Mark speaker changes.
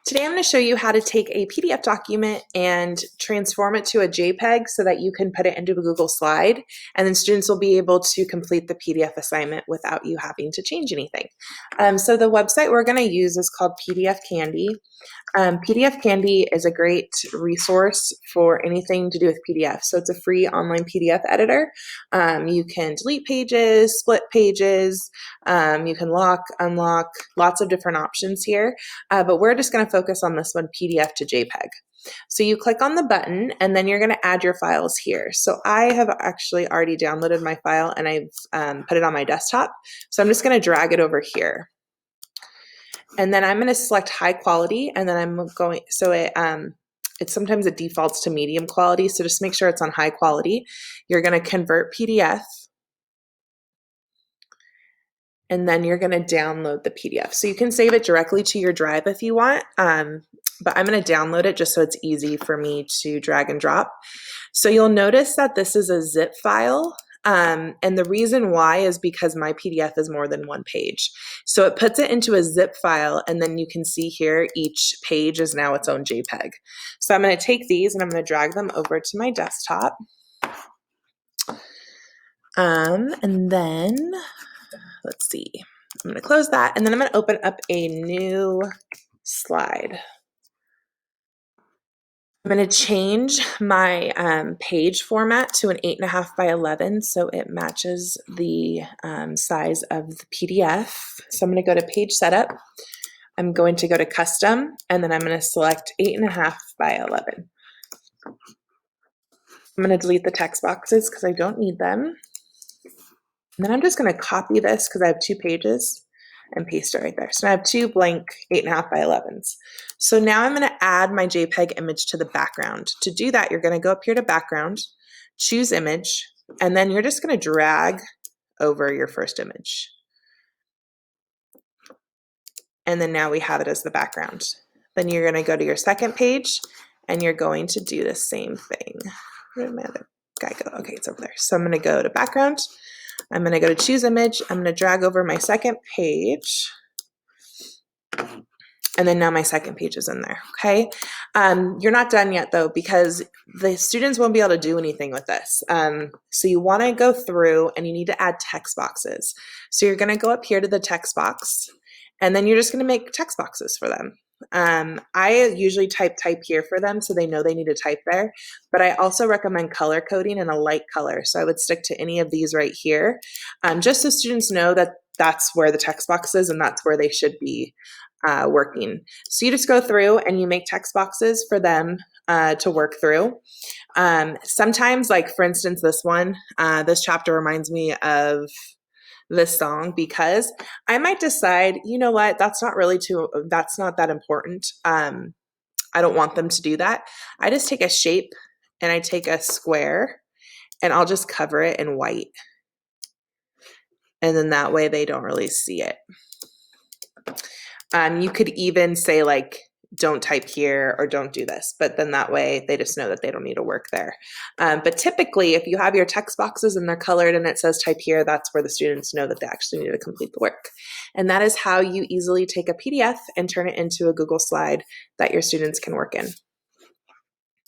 Speaker 1: Today I'm going to show you how to take a PDF document and transform it to a JPEG so that you can put it into a Google Slide, and then students will be able to complete the PDF assignment without you having to change anything. So the website we're going to use is called PDF Candy. PDF Candy is a great resource for anything to do with PDF. So it's a free online PDF editor. You can delete pages, split pages, you can lock, unlock, lots of different options here. But we're just going to focus on this one, PDF to JPEG. So you click on the button and then you're going to add your files here. So I have actually already downloaded my file and I've put it on my desktop. So I'm just going to drag it over here. And then I'm going to select high quality, and then I'm going, so it sometimes it defaults to medium quality. So just make sure it's on high quality. You're going to convert PDF, and then you're going to download the PDF. So you can save it directly to your drive if you want, but I'm going to download it just so it's easy for me to drag and drop. So you'll notice that this is a zip file. And the reason why is because my PDF is more than one page. So it puts it into a zip file, and then you can see here each page is now its own JPEG. So I'm going to take these and I'm going to drag them over to my desktop. And then let's see, I'm going to close that, and then I'm going to open up a new slide. I'm going to change my page format to an 8.5 by 11 so it matches the size of the PDF. So I'm going to go to page setup. I'm going to go to custom, and then I'm going to select 8.5 by 11. I'm going to delete the text boxes because I don't need them. And then I'm just going to copy this because I have 2 pages and paste it right there. So I have 2 blank 8.5 by 11s. So now I'm going to add my JPEG image to the background. To do that, you're going to go up here to background, choose image, and then you're just going to drag over your first image. And then now we have it as the background. Then you're going to go to your second page and you're going to do the same thing. Where did my other guy go? Okay, it's over there. So I'm going to go to background. I'm going to go to choose image. I'm going to drag over my second page. And then now my second page is in there, okay? You're not done yet though, because the students won't be able to do anything with this. So you wanna go through and you need to add text boxes. So you're gonna go up here to the text box, and then you're just gonna make text boxes for them. I usually type here for them so they know they need to type there, but I also recommend color coding in a light color. So I would stick to any of these right here, just so students know that that's where the text box is and that's where they should be working. So you just go through and you make text boxes for them to work through. Sometimes, like for instance, this one, this chapter reminds me of this song because I might decide, you know what, that's not that important. I don't want them to do that. I just take a shape and I take a square and I'll just cover it in white. And then that way they don't really see it. You could even say like, don't type here or don't do this, but then that way they just know that they don't need to work there. But typically if you have your text boxes and they're colored and it says type here, that's where the students know that they actually need to complete the work. And that is how you easily take a PDF and turn it into a Google slide that your students can work in.